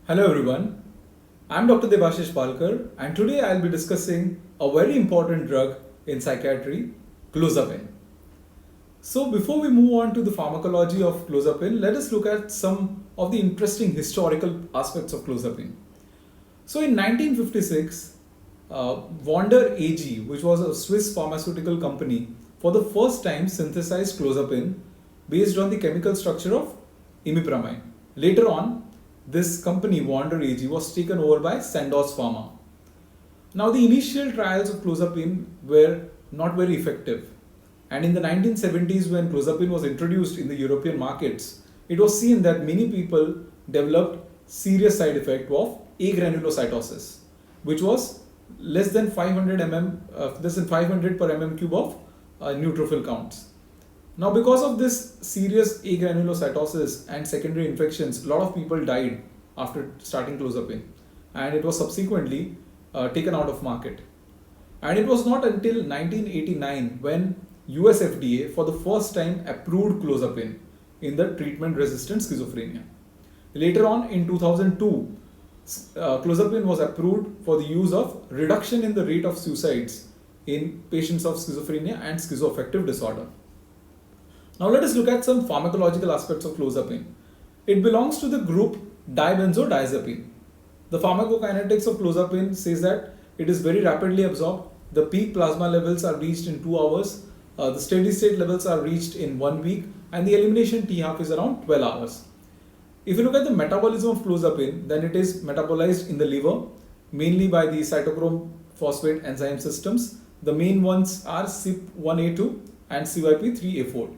Hello everyone, I'm Dr. Debashish Palkar and today I'll be discussing a very important drug in psychiatry, clozapine. So before we move on to the pharmacology of clozapine, let us look at some of the interesting historical aspects of clozapine. So in 1956, Wander AG, which was a Swiss pharmaceutical company, for the first time synthesized clozapine based on the chemical structure of imipramine. Later on, this company, Wander AG, was taken over by Sandoz Pharma. Now, the initial trials of clozapine were not very effective. And in the 1970s, when clozapine was introduced in the European markets, it was seen that many people developed serious side effect of agranulocytosis, which was less than 500 per mm cube of neutrophil counts. Now, because of this serious agranulocytosis and secondary infections, a lot of people died after starting clozapine, and it was subsequently taken out of market. And it was not until 1989 when US FDA for the first time approved clozapine in the treatment resistant schizophrenia. Later on in 2002, clozapine was approved for the use of reduction in the rate of suicides in patients of schizophrenia and schizoaffective disorder. Now let us look at some pharmacological aspects of clozapine. It belongs to the group dibenzodiazepine. The pharmacokinetics of clozapine says that it is very rapidly absorbed. The peak plasma levels are reached in 2 hours. The steady state levels are reached in 1 week, and the elimination T half is around 12 hours. If you look at the metabolism of clozapine, then it is metabolized in the liver, mainly by the cytochrome phosphate enzyme systems. The main ones are CYP1A2 and CYP3A4.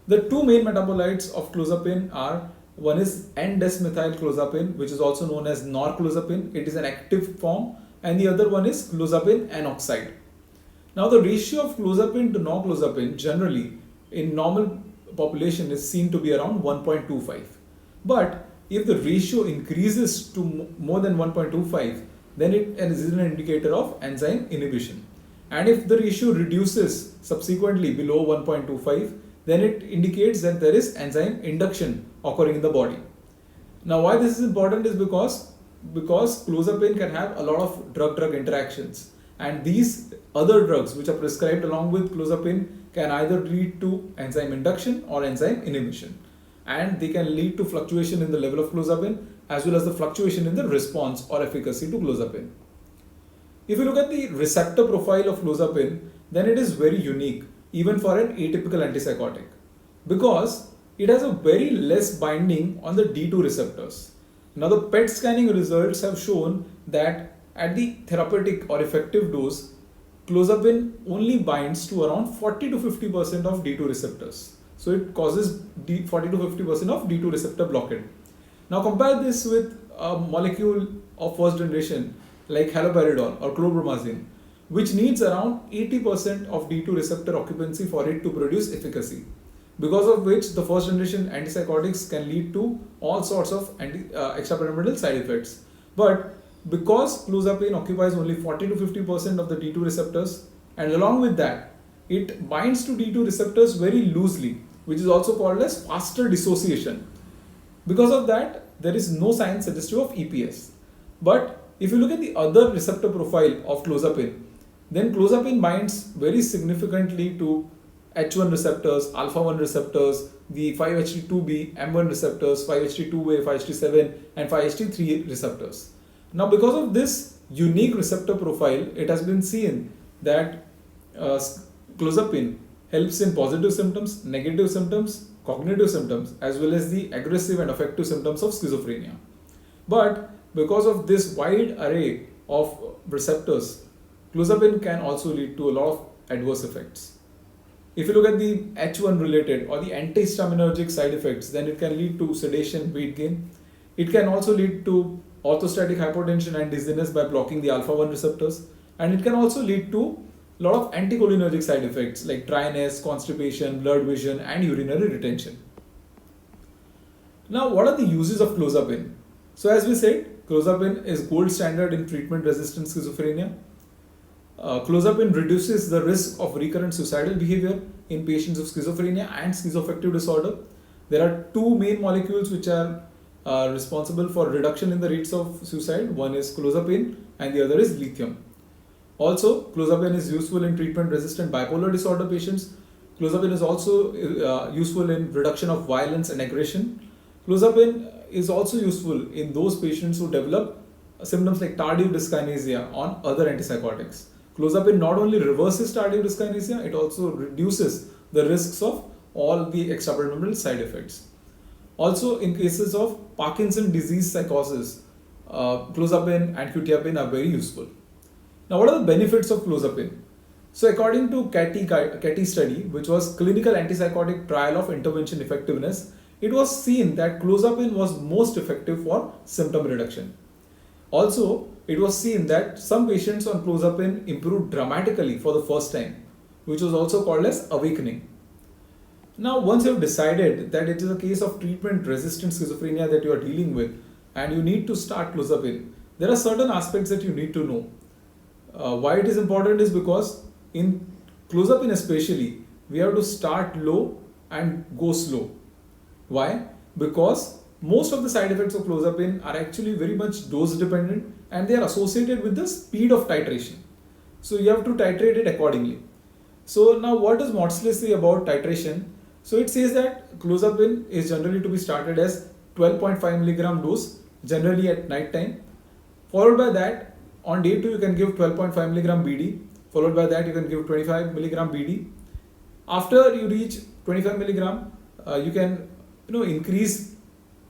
The two main metabolites of clozapine are, one is N-desmethylclozapine, which is also known as norclozapine. It is an active form, and the other one is clozapine N-oxide. Now, the ratio of clozapine to norclozapine generally in normal population is seen to be around 1.25. But if the ratio increases to more than 1.25, then it is an indicator of enzyme inhibition. And if the ratio reduces subsequently below 1.25, then it indicates that there is enzyme induction occurring in the body. Now, why this is important is because clozapine can have a lot of drug-drug interactions, and these other drugs which are prescribed along with clozapine can either lead to enzyme induction or enzyme inhibition, and they can lead to fluctuation in the level of clozapine as well as the fluctuation in the response or efficacy to clozapine. If you look at the receptor profile of clozapine, then it is very unique even for an atypical antipsychotic, because it has a very less binding on the D2 receptors. Now, the PET scanning results have shown that at the therapeutic or effective dose, clozapine only binds to around 40 to 50% of D2 receptors. So it causes 40 to 50% of D2 receptor blockade. Now compare this with a molecule of first generation like haloperidol or chlorpromazine, which needs around 80% of D2 receptor occupancy for it to produce efficacy, because of which the first generation antipsychotics can lead to all sorts of extrapyramidal side effects. But because clozapine occupies only 40 to 50% of the D2 receptors, and along with that, it binds to D2 receptors very loosely, which is also called as faster dissociation. Because of that, there is no sign suggestive of EPS. But if you look at the other receptor profile of clozapine, then clozapine binds very significantly to H1 receptors, alpha 1 receptors, the 5-HT2B, M1 receptors, 5-HT2A, 5-HT7 and 5-HT3 receptors. Now, because of this unique receptor profile, it has been seen that clozapine helps in positive symptoms, negative symptoms, cognitive symptoms, as well as the aggressive and affective symptoms of schizophrenia. But because of this wide array of receptors, clozapine can also lead to a lot of adverse effects. If you look at the H1 related or the antihistaminergic side effects, then it can lead to sedation, weight gain. It can also lead to orthostatic hypotension and dizziness by blocking the alpha 1 receptors. And it can also lead to a lot of anticholinergic side effects like dryness, constipation, blurred vision, and urinary retention. Now, what are the uses of clozapine? So, as we said, clozapine is gold standard in treatment-resistant schizophrenia. Clozapine reduces the risk of recurrent suicidal behavior in patients of schizophrenia and schizoaffective disorder. There are two main molecules which are are responsible for reduction in the rates of suicide. One is clozapine and the other is lithium. Also, clozapine is useful in treatment-resistant bipolar disorder patients. Clozapine is also useful in reduction of violence and aggression. Clozapine is also useful in those patients who develop symptoms like tardive dyskinesia on other antipsychotics. Clozapine not only reverses tardive dyskinesia, it also reduces the risks of all the extrapyramidal side effects. Also, in cases of Parkinson disease psychosis, clozapine and quetiapine are very useful. Now, what are the benefits of clozapine? So, according to CATI study, which was clinical antipsychotic trial of intervention effectiveness, it was seen that clozapine was most effective for symptom reduction. Also, it was seen that some patients on clozapine improved dramatically for the first time, which was also called as awakening. Now, once you have decided that it is a case of treatment-resistant schizophrenia that you are dealing with and you need to start clozapine, there are certain aspects that you need to know. Why it is important is because in clozapine especially, we have to start low and go slow. Why? Because most of the side effects of clozapine are actually very much dose dependent and they are associated with the speed of titration. So you have to titrate it accordingly. So now what does Maudsley say about titration? So it says that clozapine is generally to be started as 12.5 mg dose, generally at night time. Followed by that, on day 2 you can give 12.5 mg BD. Followed by that you can give 25 mg BD. After you reach 25 mg, you can increase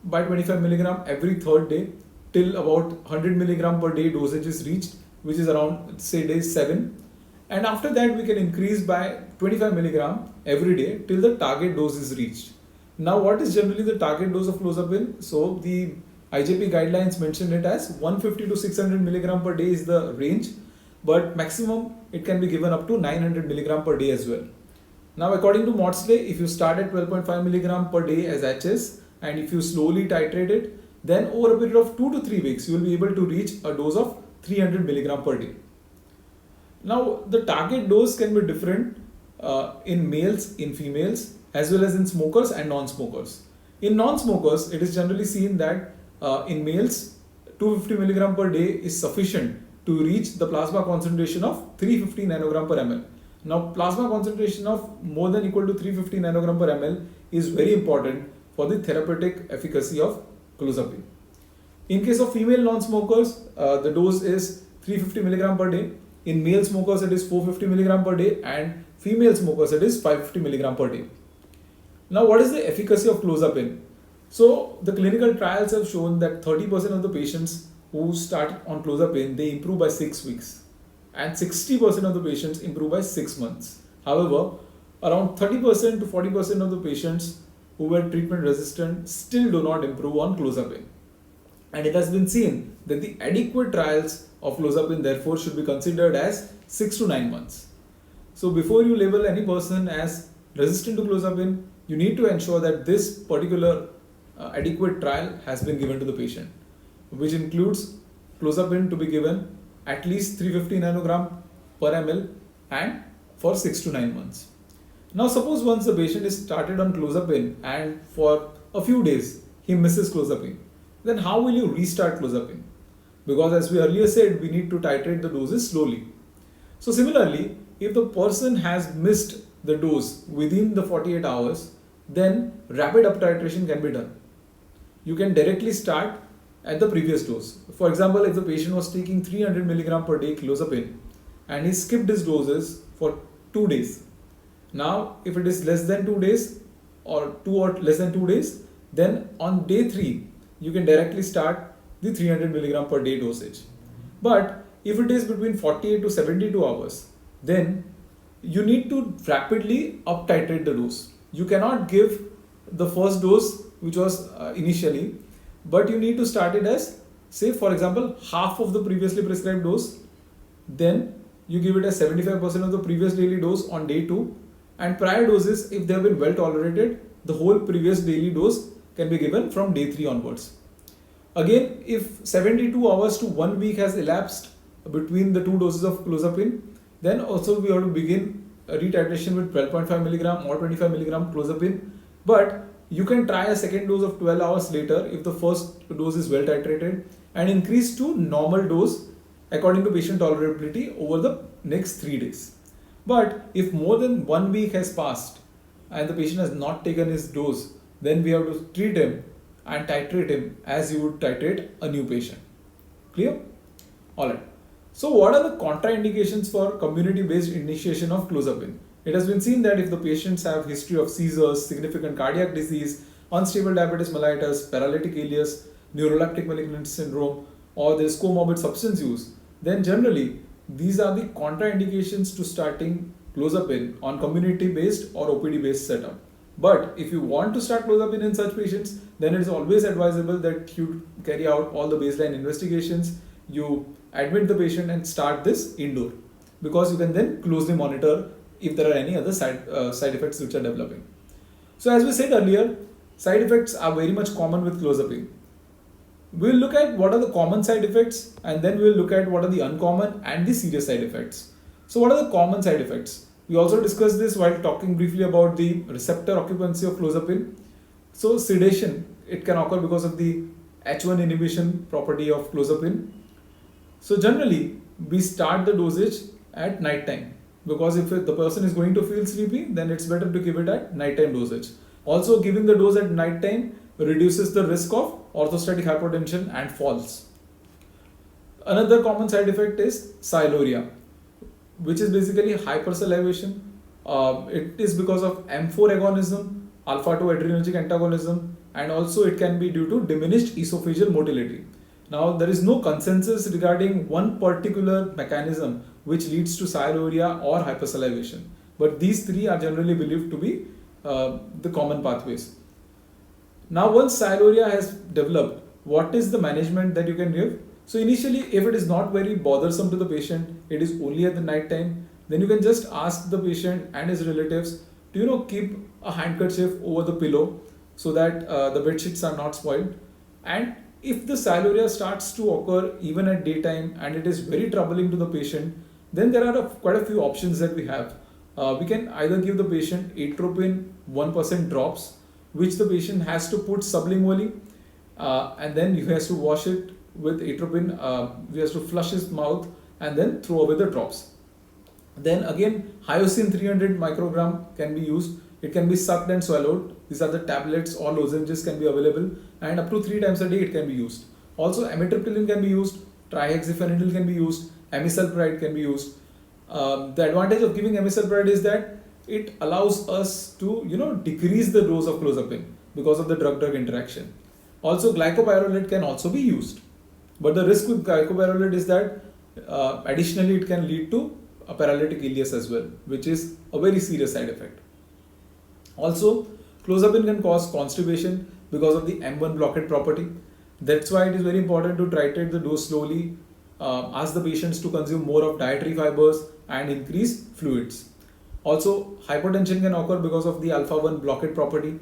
by 25 mg every third day till about 100 mg per day dosage is reached, which is around say day 7. And after that we can increase by 25 mg every day till the target dose is reached. Now what is generally the target dose of clozapine? So the IJP guidelines mention it as 150 to 600 mg per day is the range, but maximum it can be given up to 900 mg per day as well. Now according to Maudsley, if you start at 12.5 mg per day as HS and if you slowly titrate it, then over a period of 2 to 3 weeks you will be able to reach a dose of 300 mg per day. Now the target dose can be different in males, in females, as well as in smokers and non-smokers. In non-smokers, it is generally seen that in males 250 mg per day is sufficient to reach the plasma concentration of 350 nanogram per ml. Now plasma concentration of more than equal to 350 nanogram per ml is very important for the therapeutic efficacy of clozapine. In case of female non-smokers, the dose is 350 mg per day. In male smokers, it is 450 mg per day, and female smokers, it is 550 mg per day. Now, what is the efficacy of clozapine? So, the clinical trials have shown that 30% of the patients who start on clozapine, they improve by 6 weeks, and 60% of the patients improve by 6 months. However, around 30% to 40% of the patients who were treatment resistant still do not improve on clozapine. And it has been seen that the adequate trials of clozapine therefore should be considered as 6 to 9 months. So before you label any person as resistant to clozapine, you need to ensure that this particular adequate trial has been given to the patient, which includes clozapine to be given at least 350 nanogram per ml and for 6 to 9 months. Now suppose once the patient is started on clozapine and for a few days he misses clozapine, then how will you restart clozapine? Because as we earlier said, we need to titrate the doses slowly. So similarly, if the person has missed the dose within the 48 hours, then rapid up titration can be done. You can directly start at the previous dose. For example, if the patient was taking 300 mg per day clozapine and he skipped his doses for 2 days. Now, if it is less than 2 days or 2 or less than 2 days, then on day 3, you can directly start the 300 mg per day dosage. But if it is between 48 to 72 hours, then you need to rapidly up titrate the dose. You cannot give the first dose which was initially, but you need to start it as, say for example, half of the previously prescribed dose. Then you give it as 75% of the previous daily dose on day 2, and prior doses, if they have been well tolerated, the whole previous daily dose can be given from day 3 onwards. Again, if 72 hours to 1 week has elapsed between the 2 doses of clozapine, then also we have to begin a retitration with 12.5 mg or 25 mg clozapine. But You can try a second dose of 12 hours later if the first dose is well titrated, and increase to normal dose according to patient tolerability over the next 3 days. But if more than 1 week has passed and the patient has not taken his dose, then we have to treat him and titrate him as you would titrate a new patient. Clear? Alright. So what are the contraindications for community-based initiation of clozapine? It has been seen that if the patients have history of seizures, significant cardiac disease, unstable diabetes mellitus, paralytic ileus, neuroleptic malignant syndrome, or there is comorbid substance use, then generally these are the contraindications to starting clozapine on community-based or OPD-based setup. But if you want to start clozapine in such patients, then it is always advisable that you carry out all the baseline investigations, you admit the patient and start this indoor, because you can then closely monitor if there are any other side effects which are developing. So as we said earlier, side effects are very much common with clozapine. We will look at what are the common side effects, and then we will look at what are the uncommon and the serious side effects. So what are the common side effects? We also discussed this while talking briefly about the receptor occupancy of clozapine. So sedation, it can occur because of the H1 inhibition property of clozapine. So generally, we start the dosage at night time, because if the person is going to feel sleepy, then it's better to give it at nighttime dosage. Also, giving the dose at night time reduces the risk of orthostatic hypotension and falls. Another common side effect is sialorrhea, which is basically hypersalivation. It is because of M4 agonism, alpha-2 adrenergic antagonism, and also it can be due to diminished esophageal motility. Now, there is no consensus regarding one particular mechanism which leads to sialorrhea or hypersalivation, but these three are generally believed to be the common pathways. Now, once sialorrhea has developed, what is the management that you can give? So initially, if it is not very bothersome to the patient, it is only at the night time, then you can just ask the patient and his relatives to keep a handkerchief over the pillow so that the bed sheets are not spoiled. And if the sialorrhea starts to occur even at daytime and it is very troubling to the patient, then there are quite a few options that we have. We can either give the patient atropine 1% drops, which the patient has to put sublingually, and then he has to wash it with atropine. He has to flush his mouth and then throw away the drops. Then again, hyoscine 300 microgram can be used. It can be sucked and swallowed. These are the tablets or lozenges can be available, and up to 3 times a day it can be used. Also, amitriptyline can be used, trihexyphenidyl can be used, amisulpride can be used. The advantage of giving amisulpride is that it allows us to decrease the dose of clozapine because of the drug-drug interaction. Also, glycopyrrolate can also be used, but the risk with glycopyrrolate is that additionally it can lead to a paralytic ileus as well, which is a very serious side effect. Also, clozapine can cause constipation because of the M1 blockade property. That's why it is very important to titrate the dose slowly, ask the patients to consume more of dietary fibers and increase fluids. Also, hypertension can occur because of the alpha-1 blockade property.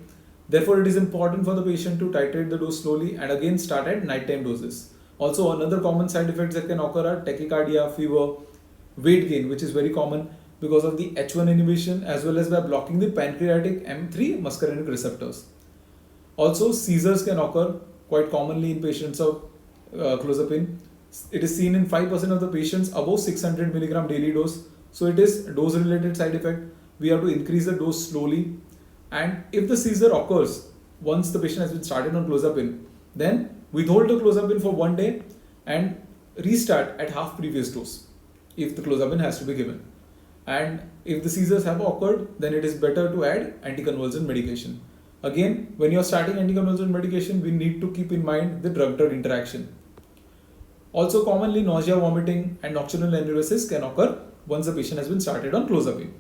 Therefore, it is important for the patient to titrate the dose slowly and again start at nighttime doses. Also, another common side effects that can occur are tachycardia, fever, weight gain, which is very common because of the H1 inhibition as well as by blocking the pancreatic M3 muscarinic receptors. Also, seizures can occur quite commonly in patients of clozapine. It is seen in 5% of the patients above 600 milligram daily dose. So it is dose related side effect. We have to increase the dose slowly. And if the seizure occurs once the patient has been started on clozapine, then withhold the clozapine for 1 day and restart at half previous dose if the clozapine has to be given. And if the seizures have occurred, then it is better to add anticonvulsant medication. Again, when you are starting anticonvulsant medication, we need to keep in mind the drug-drug interaction. Also, commonly nausea, vomiting and nocturnal enuresis can occur once the patient has been started on clozapine.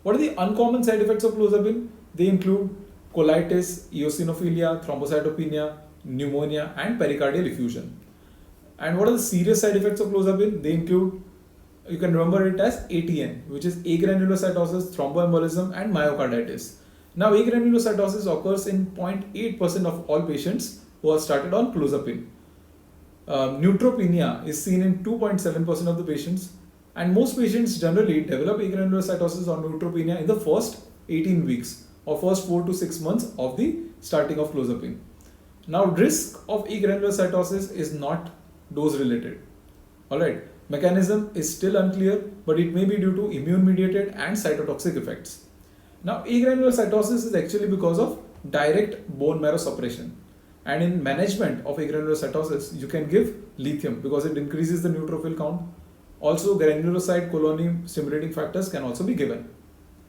What are the uncommon side effects of clozapine? They include colitis, eosinophilia, thrombocytopenia, pneumonia and pericardial effusion. And what are the serious side effects of clozapine? They include, you can remember it as ATN, which is agranulocytosis, thromboembolism and myocarditis. Now, agranulocytosis occurs in 0.8% of all patients who are started on clozapine. Neutropenia is seen in 2.7% of the patients, and most patients generally develop agranulocytosis or neutropenia in the first 18 weeks. or first 4 to 6 months of the starting of clozapine. Now, risk of agranulocytosis is not dose related. Alright, mechanism is still unclear, but it may be due to immune mediated and cytotoxic effects. Now, agranulocytosis is actually because of direct bone marrow suppression. And in management of agranulocytosis, you can give lithium because it increases the neutrophil count. Also, granulocyte colony stimulating factors can also be given.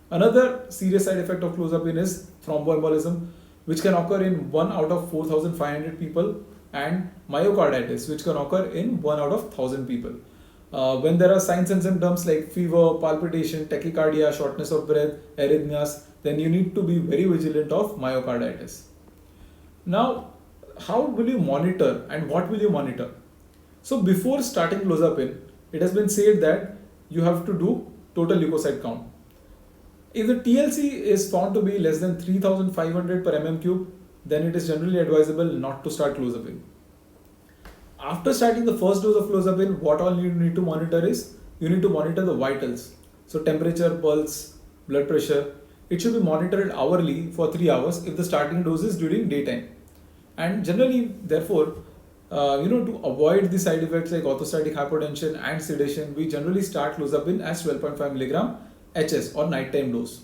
Another serious side effect of clozapine is thromboembolism, which can occur in 1 out of 4,500 people, and myocarditis, which can occur in 1 out of 1,000 people. When there are signs and symptoms like fever, palpitation, tachycardia, shortness of breath, arrhythmias, then you need to be very vigilant of myocarditis. Now, how will you monitor and what will you monitor? So before starting clozapine, it has been said that you have to do total leukocyte count. If the TLC is found to be less than 3500 per mm cube, then it is generally advisable not to start clozapine. After starting the first dose of clozapine, what all you need to monitor is, you need to monitor the vitals. So temperature, pulse, blood pressure. It should be monitored hourly for 3 hours if the starting dose is during daytime. And generally, therefore, to avoid the side effects like orthostatic hypotension and sedation, we generally start clozapine as 12.5 mg HS or nighttime dose.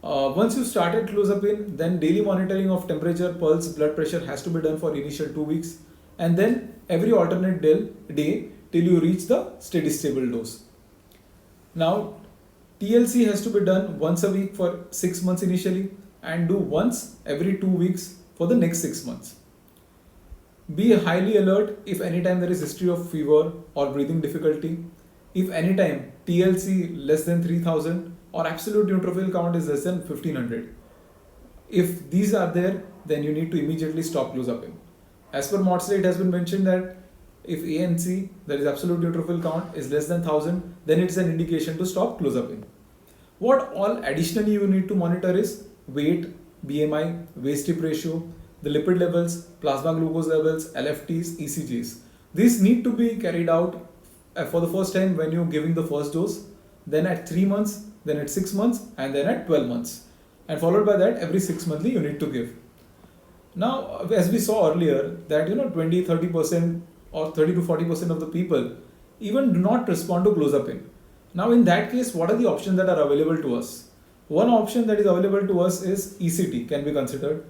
Once you started clozapine, then daily monitoring of temperature, pulse, blood pressure has to be done for initial 2 weeks, and then every alternate day till you reach the steady stable dose. Now, TLC has to be done once a week for 6 months initially, and do once every 2 weeks for the next 6 months. Be highly alert if anytime there is history of fever or breathing difficulty. If anytime TLC less than 3000 or absolute neutrophil count is less than 1500. If these are there, then you need to immediately stop clozapine. As per Maudsley, it has been mentioned that if ANC, that is absolute neutrophil count, is less than 1000, then it's an indication to stop clozapine. What all additionally you need to monitor is weight, BMI, waist-hip ratio, the lipid levels, plasma glucose levels, LFTs, ECGs. These need to be carried out for the first time when you're giving the first dose, then at 3 months, then at 6 months, and then at 12 months. And followed by that, every 6 monthly you need to give. Now, as we saw earlier, that 20-30% or 30 to 40% of the people even do not respond to clozapine. Now, in that case, what are the options that are available to us? One option that is available to us is ECT can be considered.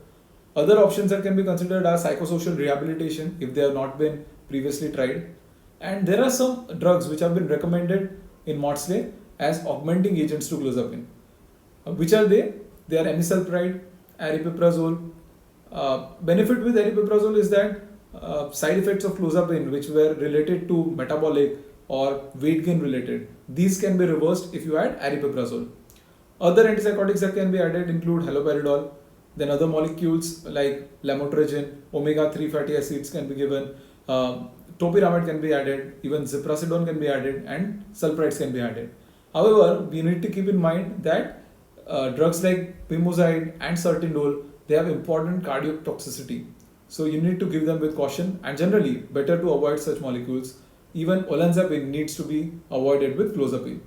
Other options that can be considered are psychosocial rehabilitation if they have not been previously tried. And there are some drugs which have been recommended in Maudsley as augmenting agents to clozapine. Which are they? They are amisulpride, aripiprazole. Benefit with aripiprazole is that side effects of clozapine which were related to metabolic or weight gain related, these can be reversed if you add aripiprazole. Other antipsychotics that can be added include haloperidol. Then other molecules like lamotrigine, omega-3 fatty acids can be given, topiramate can be added, even ziprasidone can be added, and sulprides can be added. However, we need to keep in mind that drugs like pimozide and sertindole, they have important cardiotoxicity. So you need to give them with caution, and generally better to avoid such molecules. Even olanzapine needs to be avoided with clozapine.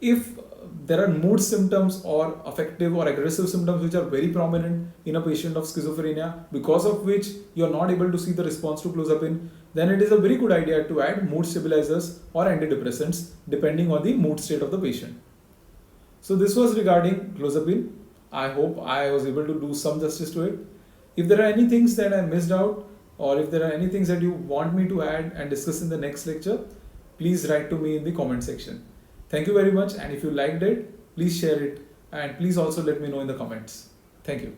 If there are mood symptoms or affective or aggressive symptoms which are very prominent in a patient of schizophrenia, because of which you are not able to see the response to clozapine, then it is a very good idea to add mood stabilizers or antidepressants depending on the mood state of the patient. So this was regarding clozapine. I hope I was able to do some justice to it. If there are any things that I missed out, or if there are any things that you want me to add and discuss in the next lecture, please write to me in the comment section. Thank you very much, and if you liked it, please share it, and please also let me know in the comments. Thank you.